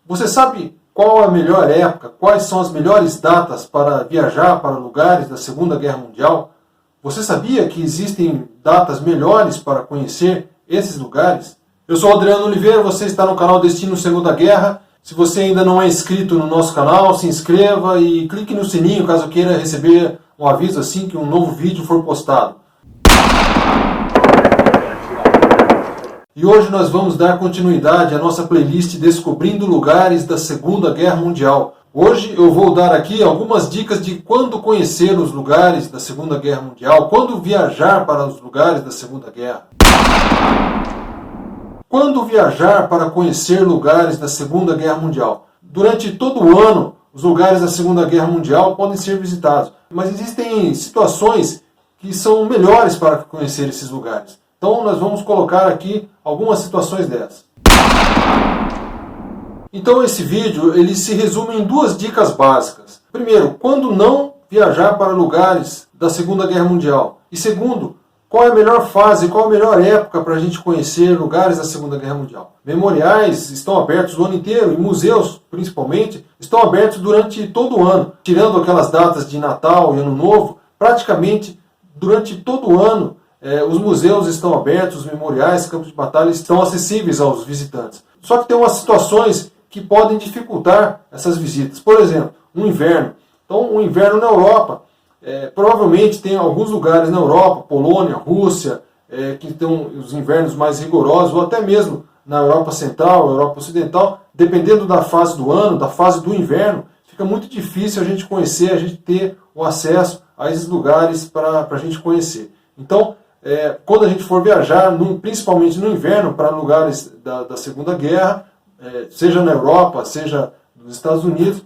Você sabe qual a melhor época, quais são as melhores datas para viajar para lugares da Segunda Guerra Mundial? Você sabia que existem datas melhores para conhecer esses lugares? Eu sou Adriano Oliveira, você está no canal Destino Segunda Guerra. Se você ainda não é inscrito no nosso canal, se inscreva e clique no sininho caso queira receber um aviso assim que um novo vídeo for postado. E hoje nós vamos dar continuidade à nossa playlist Descobrindo Lugares da Segunda Guerra Mundial. Hoje eu vou dar aqui algumas dicas de quando conhecer os lugares da Segunda Guerra Mundial, quando viajar para os lugares da Segunda Guerra. Quando viajar para conhecer lugares da Segunda Guerra Mundial? Durante todo o ano, os lugares da Segunda Guerra Mundial podem ser visitados, mas existem situações que são melhores para conhecer esses lugares. Então nós vamos colocar aqui algumas situações dessas. Então esse vídeo ele se resume em duas dicas básicas. Primeiro, quando não viajar para lugares da Segunda Guerra Mundial. E segundo, qual é a melhor fase, qual a melhor época para a gente conhecer lugares da Segunda Guerra Mundial. Memoriais estão abertos o ano inteiro e museus, principalmente, estão abertos durante todo o ano. Tirando aquelas datas de Natal e Ano Novo, praticamente durante todo o ano os museus estão abertos, os memoriais, campos de batalha estão acessíveis aos visitantes. Só que tem umas situações que podem dificultar essas visitas. Por exemplo, no inverno. Então, o inverno na Europa, provavelmente tem alguns lugares na Europa, Polônia, Rússia, que tem os invernos mais rigorosos, ou até mesmo na Europa Central, Europa Ocidental, dependendo da fase do ano, da fase do inverno, fica muito difícil a gente conhecer, a gente ter o acesso a esses lugares para a gente conhecer. Então, quando a gente for viajar, principalmente no inverno, para lugares da Segunda Guerra, seja na Europa, seja nos Estados Unidos,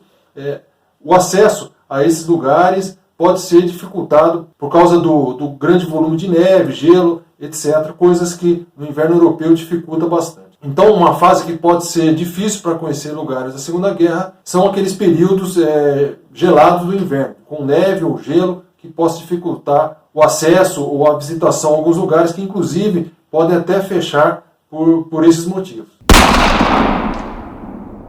o acesso a esses lugares pode ser dificultado por causa do grande volume de neve, gelo, etc. Coisas que no inverno europeu dificulta bastante. Então, uma fase que pode ser difícil para conhecer lugares da Segunda Guerra são aqueles períodos gelados do inverno, com neve ou gelo, que possa dificultar o acesso ou a visitação a alguns lugares que, inclusive, podem até fechar por esses motivos.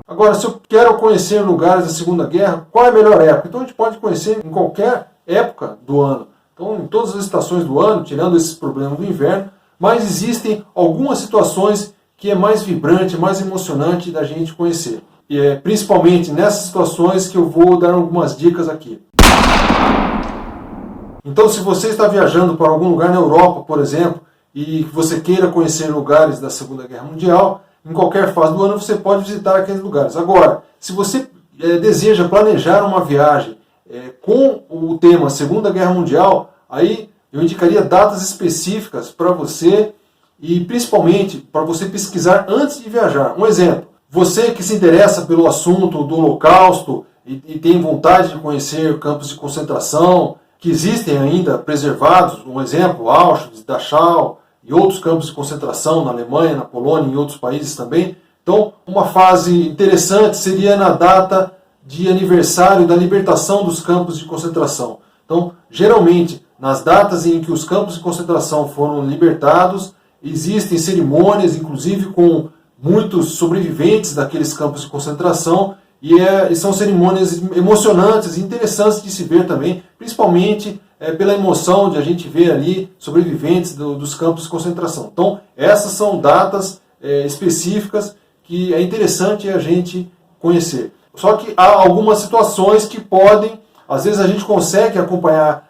Agora, se eu quero conhecer lugares da Segunda Guerra, qual é a melhor época? Então, a gente pode conhecer em qualquer época do ano. Então, em todas as estações do ano, tirando esses problemas do inverno, mas existem algumas situações que é mais vibrante, mais emocionante da gente conhecer. E é principalmente nessas situações que eu vou dar algumas dicas aqui. Então, se você está viajando para algum lugar na Europa, por exemplo, e você queira conhecer lugares da Segunda Guerra Mundial, em qualquer fase do ano você pode visitar aqueles lugares. Agora, se você deseja planejar uma viagem com o tema Segunda Guerra Mundial, aí eu indicaria datas específicas para você e principalmente para você pesquisar antes de viajar. Um exemplo, você que se interessa pelo assunto do Holocausto e tem vontade de conhecer campos de concentração, que existem ainda preservados, um exemplo, Auschwitz, Dachau e outros campos de concentração na Alemanha, na Polônia e em outros países também. Então, uma fase interessante seria na data de aniversário da libertação dos campos de concentração. Então, geralmente, nas datas em que os campos de concentração foram libertados, existem cerimônias, inclusive com muitos sobreviventes daqueles campos de concentração, e são cerimônias emocionantes e interessantes de se ver também, principalmente pela emoção de a gente ver ali sobreviventes dos campos de concentração. Então, essas são datas específicas que é interessante a gente conhecer. Só que há algumas situações que podem, às vezes a gente consegue acompanhar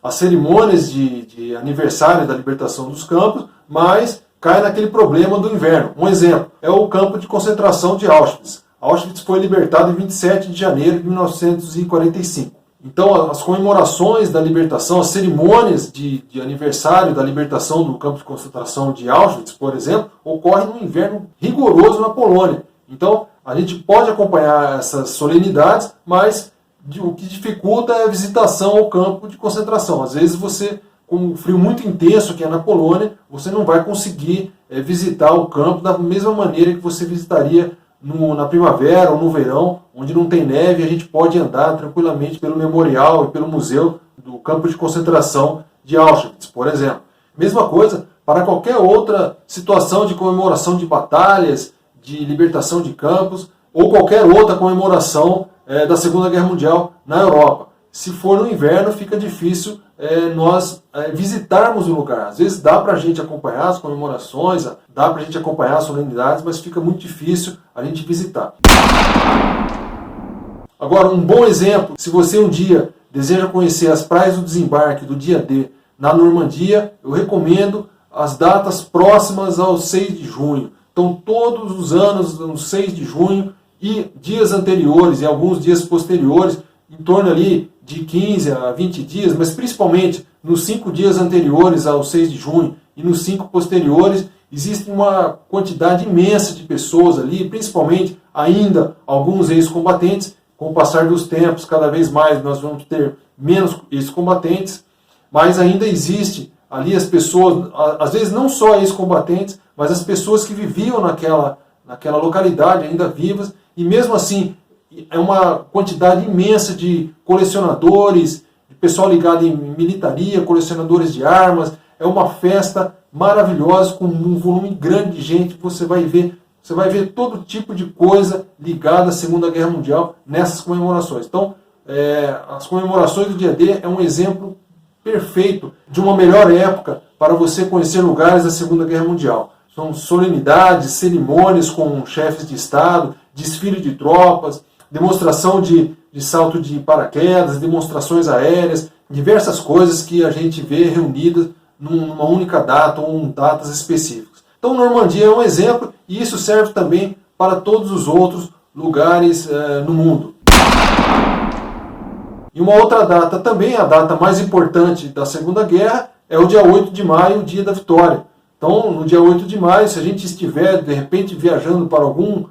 as cerimônias de aniversário da libertação dos campos, mas cai naquele problema do inverno. Um exemplo é o campo de concentração de Auschwitz. Auschwitz foi libertado em 27 de janeiro de 1945. Então, as comemorações da libertação, as cerimônias de aniversário da libertação do campo de concentração de Auschwitz, por exemplo, ocorrem no inverno rigoroso na Polônia. Então, a gente pode acompanhar essas solenidades, mas o que dificulta é a visitação ao campo de concentração. Às vezes você, com um frio muito intenso que é na Polônia, você não vai conseguir visitar o campo da mesma maneira que você visitaria na primavera ou no verão, onde não tem neve, a gente pode andar tranquilamente pelo memorial e pelo museu do campo de concentração de Auschwitz, por exemplo. Mesma coisa para qualquer outra situação de comemoração de batalhas, de libertação de campos ou qualquer outra comemoração da Segunda Guerra Mundial na Europa. Se for no inverno, fica difícil nós visitarmos o lugar. Às vezes dá para a gente acompanhar as comemorações, dá para a gente acompanhar as solenidades, mas fica muito difícil a gente visitar. Agora, um bom exemplo, se você um dia deseja conhecer as praias do desembarque do dia D na Normandia, eu recomendo as datas próximas ao 6 de junho. Então, todos os anos, no 6 de junho e dias anteriores e alguns dias posteriores, em torno ali de 15 a 20 dias, mas principalmente nos 5 dias anteriores ao 6 de junho e nos 5 posteriores, existe uma quantidade imensa de pessoas ali, principalmente ainda alguns ex-combatentes. Com o passar dos tempos, cada vez mais nós vamos ter menos ex-combatentes, mas ainda existe ali as pessoas, às vezes não só ex-combatentes, mas as pessoas que viviam naquela localidade ainda vivas, e mesmo assim é uma quantidade imensa de colecionadores, de pessoal ligado em militaria, colecionadores de armas. É uma festa maravilhosa com um volume grande de gente. Você vai ver todo tipo de coisa ligada à Segunda Guerra Mundial nessas comemorações. Então, as comemorações do dia D é um exemplo perfeito de uma melhor época para você conhecer lugares da Segunda Guerra Mundial. São solenidades, cerimônias com chefes de Estado, desfile de tropas, demonstração de salto de paraquedas, demonstrações aéreas, diversas coisas que a gente vê reunidas numa única data ou em datas específicas. Então, Normandia é um exemplo e isso serve também para todos os outros lugares no mundo. E uma outra data também, a data mais importante da Segunda Guerra, é o dia 8 de maio, o dia da vitória. Então, no dia 8 de maio, se a gente estiver, de repente, viajando para algum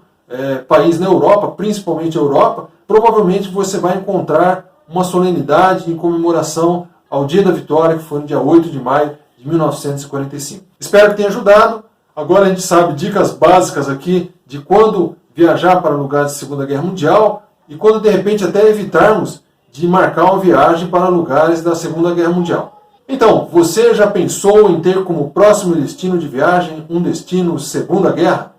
país na Europa, principalmente a Europa, provavelmente você vai encontrar uma solenidade em comemoração ao dia da vitória, que foi no dia 8 de maio de 1945. Espero que tenha ajudado. Agora a gente sabe dicas básicas aqui de quando viajar para lugares de Segunda Guerra Mundial e quando, de repente, até evitarmos de marcar uma viagem para lugares da Segunda Guerra Mundial. Então, você já pensou em ter como próximo destino de viagem um destino Segunda Guerra?